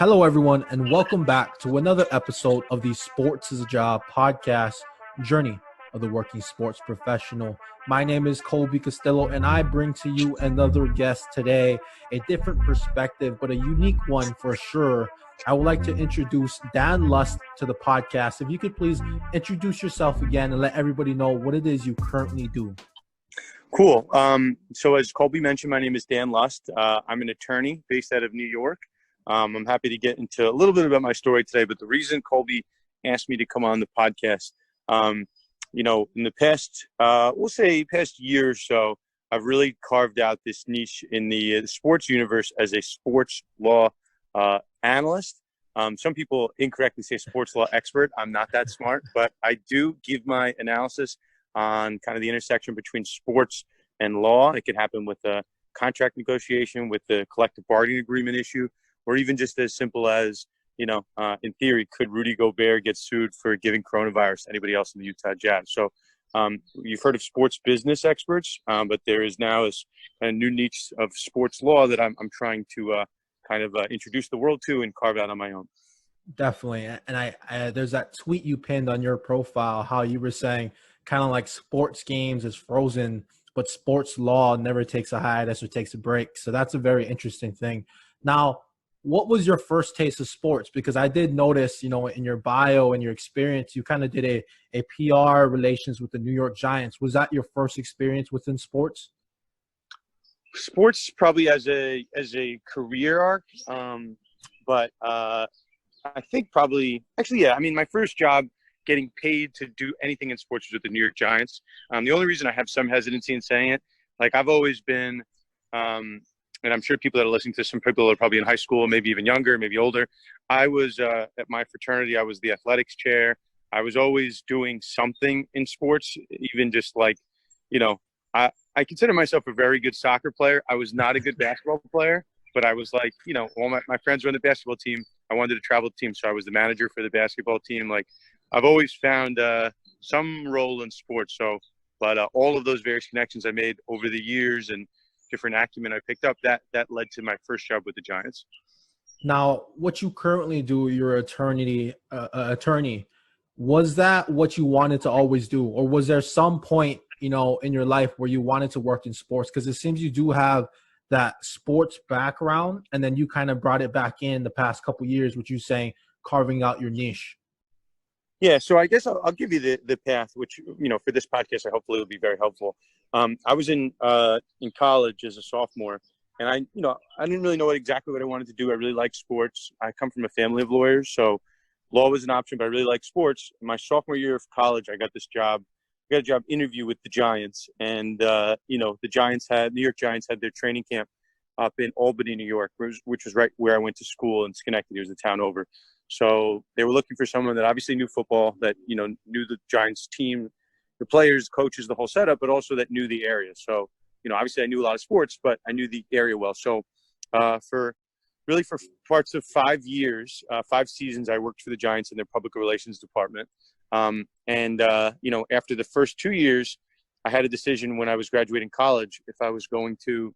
Hello, everyone, and welcome back to another episode of the Sports is a Job podcast journey of the working sports professional. My name is Colby Castillo, and I bring to you another guest today, a different perspective, but a unique one for sure. I would like to introduce Dan Lust to the podcast. If you could please introduce yourself again and let everybody know what it is you currently do. Cool. So as Colby mentioned, my name is Dan Lust. I'm an attorney based out of New York. I'm happy to get into a little bit about my story today, but the reason Colby asked me to come on the podcast, in the past, past year or so, I've really carved out this niche in the sports universe as a sports law analyst. Some people incorrectly say sports law expert. I'm not that smart, but I do give my analysis on kind of the intersection between sports and law. It could happen with a contract negotiation, with the collective bargaining agreement issue, or even just as simple as, in theory, could Rudy Gobert get sued for giving coronavirus to anybody else in the Utah Jazz? So you've heard of sports business experts, but there is now a new niche of sports law that I'm trying to introduce the world to and carve out on my own. Definitely. And I there's that tweet you pinned on your profile, how you were saying kind of like sports games is frozen, but sports law never takes a hiatus or takes a break. So that's a very interesting thing. Now, what was your first taste of sports? Because I did notice, in your bio and your experience, you kind of did a PR relations with the New York Giants. Was that your first experience within sports? Sports probably as a career arc, but I think probably – my first job getting paid to do anything in sports was with the New York Giants. The only reason I have some hesitancy in saying it, I've always been and I'm sure people that are listening to, some people are probably in high school, maybe even younger, maybe older. I was at my fraternity, I was the athletics chair. I was always doing something in sports, even just I consider myself a very good soccer player. I was not a good basketball player, but I was all my friends were on the basketball team. I wanted to travel the team, so I was the manager for the basketball team. I've always found some role in sports. But all of those various connections I made over the years and different acumen I picked up, that led to my first job with the Giants. Now, what you currently do, you're an attorney. Was that what you wanted to always do? Or was there some point, in your life where you wanted to work in sports? Because it seems you do have that sports background, and then you kind of brought it back in the past couple of years, which you're saying carving out your niche. Yeah, so I guess I'll give you the path, which, for this podcast, hopefully will be very helpful. I was in college as a sophomore, and I didn't really know exactly what I wanted to do. I really liked sports. I come from a family of lawyers, so law was an option, but I really liked sports. My sophomore year of college, I got this job. I got a job interview with the Giants, and the New York Giants had their training camp up in Albany, New York, which was right where I went to school in Schenectady. It was the town over. So they were looking for someone that obviously knew football, that, knew the Giants team, the players, coaches, the whole setup, but also that knew the area. So, obviously I knew a lot of sports, but I knew the area well. So for parts of 5 years, 5 seasons, I worked for the Giants in their public relations department. After the first 2 years, I had a decision when I was graduating college if I was going to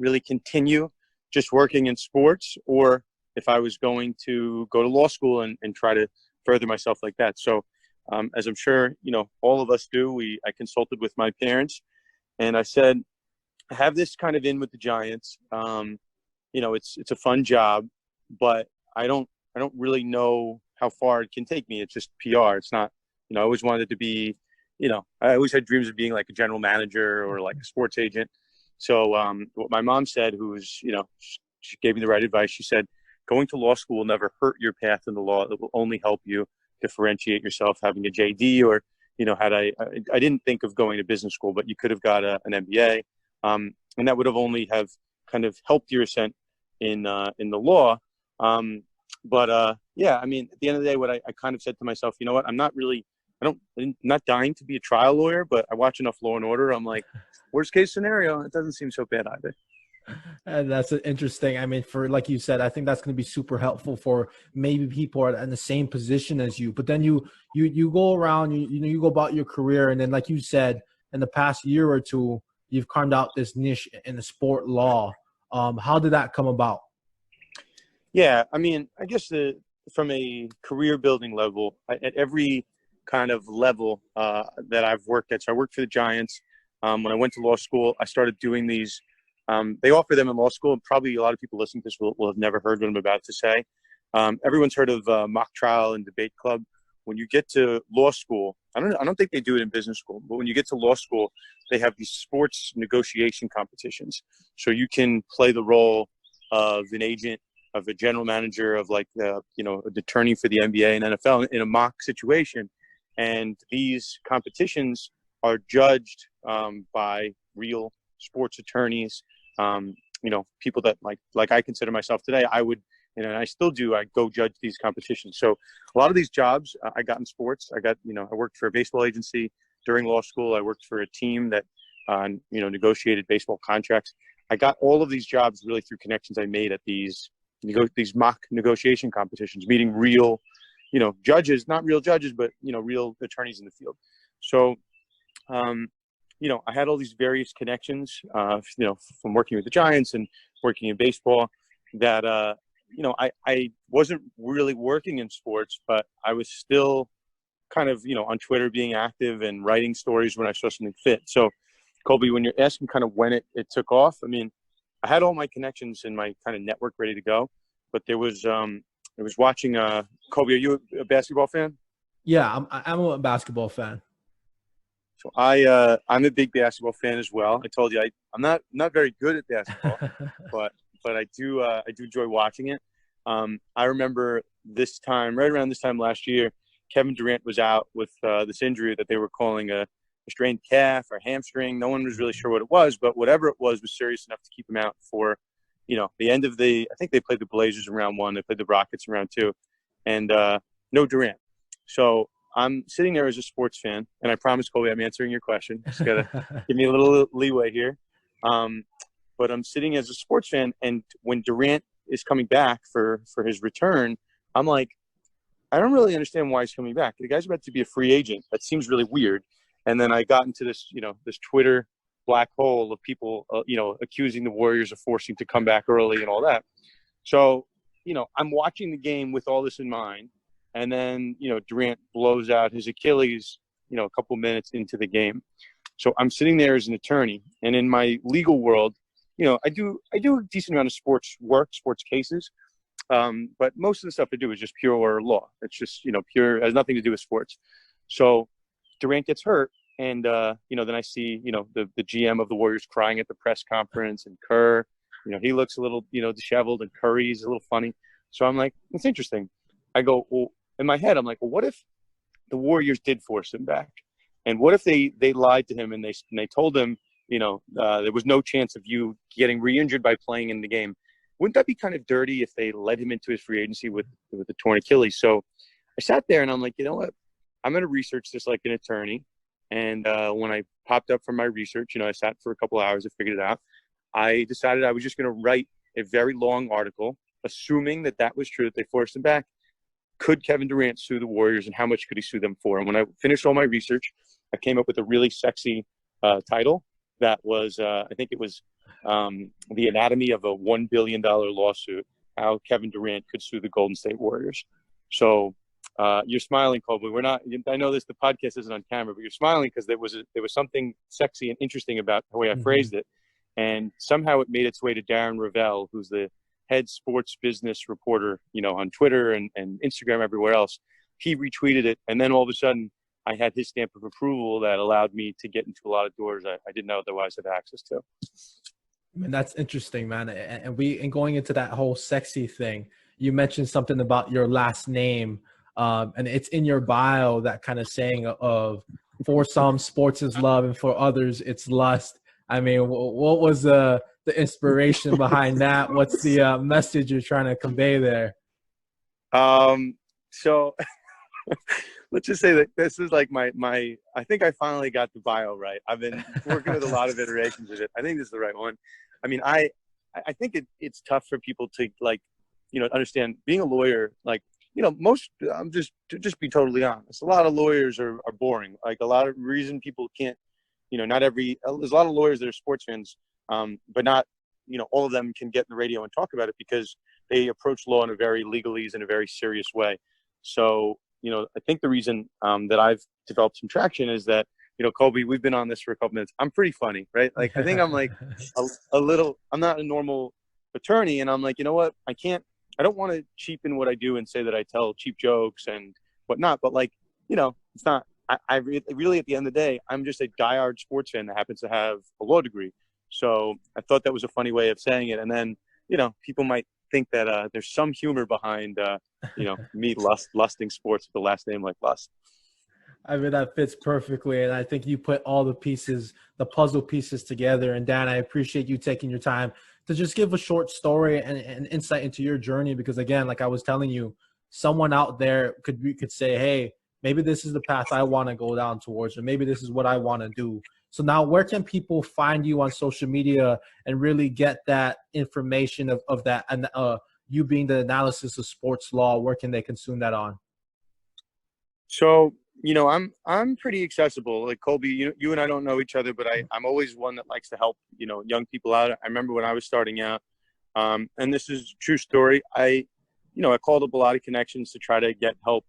really continue just working in sports, or if I was going to go to law school and try to further myself like that. So as I'm sure, all of us do, I consulted with my parents, and I said, I have this kind of in with the Giants. It's a fun job, but I don't really know how far it can take me. It's just PR. It's not, I always wanted to be, I always had dreams of being like a general manager or like a sports agent. So what my mom said, she gave me the right advice. She said, going to law school will never hurt your path in the law. It will only help you differentiate yourself. Having a JD, or, I didn't think of going to business school, but you could have got an MBA. And that would have only have kind of helped your ascent in the law. At the end of the day, what I kind of said to myself, you know what, I'm not dying to be a trial lawyer, but I watch enough Law and Order. I'm like, worst case scenario, it doesn't seem so bad either. And that's interesting. For, like you said, I think that's going to be super helpful for maybe people are in the same position as you. But then you go around, you go about your career, and then, like you said, in the past year or two, you've carved out this niche in the sport law. How did that come about? Yeah, I mean, I guess from a career building level, at every kind of level that I've worked at. So I worked for the Giants. When I went to law school, I started doing these. They offer them in law school, and probably a lot of people listening to this will have never heard what I'm about to say. Everyone's heard of mock trial and debate club. When you get to law school, I don't think they do it in business school, but when you get to law school, they have these sports negotiation competitions. So you can play the role of an agent, of a general manager, of like an attorney for the NBA and NFL in a mock situation. And these competitions are judged by real sports attorneys, people that like I consider myself today. I would, and I still do, I go judge these competitions. So a lot of these jobs I got in sports. I worked for a baseball agency during law school. I worked for a team that, negotiated baseball contracts. I got all of these jobs really through connections I made at these mock negotiation competitions, meeting real, judges, not real judges, but, real attorneys in the field. So, I had all these various connections, from working with the Giants and working in baseball that, I wasn't really working in sports, but I was still kind of, on Twitter being active and writing stories when I saw something fit. So, Colby, when you're asking kind of when it took off, I mean, I had all my connections and my kind of network ready to go, but I was watching, Colby, are you a basketball fan? Yeah, I'm a basketball fan. So I'm a big basketball fan as well. I told you I'm not very good at basketball, but I do enjoy watching it. I remember right around this time last year, Kevin Durant was out with this injury that they were calling a strained calf or hamstring. No one was really sure what it was, but whatever it was serious enough to keep him out for, the end of I think they played the Blazers in round 1. They played the Rockets in round 2, and no Durant. So I'm sitting there as a sports fan, and I promise, Colby, I'm answering your question. Just gotta give me a little leeway here. But I'm sitting as a sports fan, and when Durant is coming back for his return, I'm like, I don't really understand why he's coming back. The guy's about to be a free agent. That seems really weird. And then I got into this, this Twitter black hole of people, accusing the Warriors of forcing to come back early and all that. So, I'm watching the game with all this in mind. And then, Durant blows out his Achilles, a couple minutes into the game. So I'm sitting there as an attorney. And in my legal world, I do a decent amount of sports work, sports cases. But most of the stuff I do is just pure law. It's just, pure, has nothing to do with sports. So Durant gets hurt. And, then I see, the GM of the Warriors crying at the press conference, and Kerr, he looks a little, disheveled, and Curry's a little funny. So I'm like, it's interesting. I go, well, in my head, I'm like, well, what if the Warriors did force him back? And what if they lied to him and they told him, there was no chance of you getting re-injured by playing in the game? Wouldn't that be kind of dirty if they led him into his free agency with the torn Achilles? So I sat there and I'm like, you know what? I'm going to research this like an attorney. And when I popped up from my research, I sat for a couple hours and figured it out. I decided I was just going to write a very long article, assuming that was true, that they forced him back. Could Kevin Durant sue the Warriors, and how much could he sue them for? And when I finished all my research, I came up with a really sexy title that was, I think it was The Anatomy of a $1 billion Lawsuit, How Kevin Durant Could Sue the Golden State Warriors. So you're smiling, Colby. I know the podcast isn't on camera, but you're smiling because there was something sexy and interesting about the way I phrased it. And somehow it made its way to Darren Ravel, who's the head sports business reporter, on Twitter and Instagram, everywhere else. He retweeted it. And then all of a sudden I had his stamp of approval that allowed me to get into a lot of doors I didn't otherwise have access to. I mean, that's interesting, man. And going into that whole sexy thing, you mentioned something about your last name. And it's in your bio, that kind of saying of, for some, sports is love, and for others it's lust. I mean, what was the inspiration behind that? What's the message you're trying to convey there? So let's just say that this is like my I think I finally got the bio right. I've been working with a lot of iterations of it. I think this is the right one. I mean, I think it's tough for people to understand being a lawyer. Like, I'm just to just be totally honest. A lot of lawyers are boring. Like, a lot of reason people can't, there's a lot of lawyers that are sports fans, but not all of them can get in the radio and talk about it because they approach law in a very legalese and a very serious way. So, I think the reason that I've developed some traction is that, Colby, we've been on this for a couple minutes. I'm pretty funny, right? Like, I think I'm like a little, I'm not a normal attorney. And I'm like, you know what? I don't want to cheapen what I do and say that I tell cheap jokes and whatnot. But like, it's not, I really, at the end of the day, I'm just a diehard sports fan that happens to have a law degree. So I thought that was a funny way of saying it. And then, people might think that there's some humor behind, me lusting sports with the last name like Lust. I mean, that fits perfectly. And I think you put all the puzzle pieces together. And Dan, I appreciate you taking your time to just give a short story and insight into your journey. Because again, like I was telling you, someone out there could say, hey, maybe this is the path I want to go down towards, or maybe this is what I want to do. So now where can people find you on social media and really get that information of that, and you being the analysis of sports law? Where can they consume that on? So, I'm pretty accessible. Like Colby, you and I don't know each other, but I'm always one that likes to help, young people out. I remember when I was starting out, and this is a true story. I called up a lot of connections to try to get help,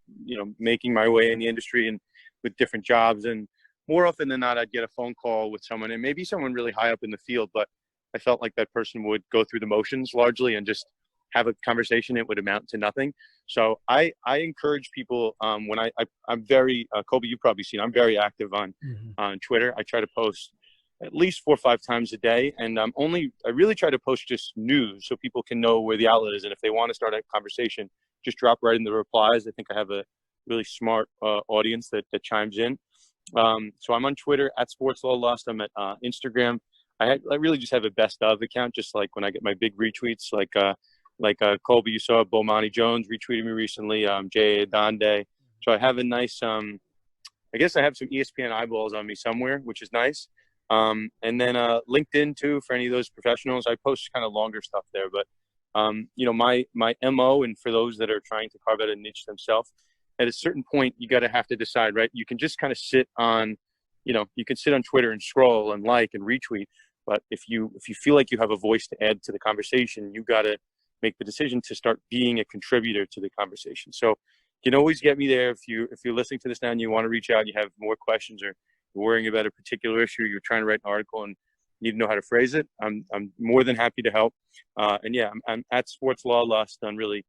making my way in the industry and with different jobs. And more often than not, I'd get a phone call with someone, and maybe someone really high up in the field, but I felt like that person would go through the motions largely and just have a conversation. It would amount to nothing. So I encourage people, when I'm very, Colby, you've probably seen, I'm very active on Twitter. I try to post at least 4 or 5 times a day. And I really try to post just news so people can know where the outlet is. And if they want to start a conversation, just drop right in the replies. I think I have a really smart audience that chimes in. So I'm on Twitter at Sports Law Lust. I'm at Instagram. I really just have a best of account, just like when I get my big retweets, like Colby, you saw Bomani Jones retweeted me recently, Jay Adande. So I have a nice, I guess I have some ESPN eyeballs on me somewhere, which is nice. And then LinkedIn too, for any of those professionals. I post kind of longer stuff there, but my MO, and for those that are trying to carve out a niche themselves, at a certain point, you have to decide, right? You can just kind of sit on, you can sit on Twitter and scroll and like and retweet. But if you feel like you have a voice to add to the conversation, you got to make the decision to start being a contributor to the conversation. So you can always get me there. If you're listening to this now and you want to reach out, you have more questions, or you're worrying about a particular issue, you're trying to write an article and need to know how to phrase it, I'm more than happy to help. And yeah, I'm at Sports Law Lust on really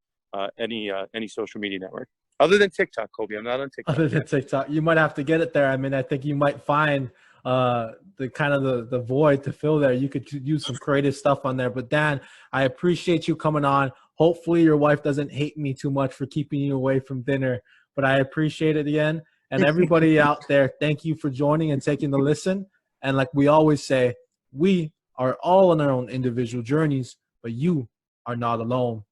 any social media network. Other than TikTok, Colby, I'm not on TikTok. Other than TikTok, you might have to get it there. I mean, I think you might find the kind of the void to fill there. You could use some creative stuff on there. But Dan, I appreciate you coming on. Hopefully your wife doesn't hate me too much for keeping you away from dinner, but I appreciate it again. And everybody out there, thank you for joining and taking the listen. And like we always say, we are all on our own individual journeys, but you are not alone.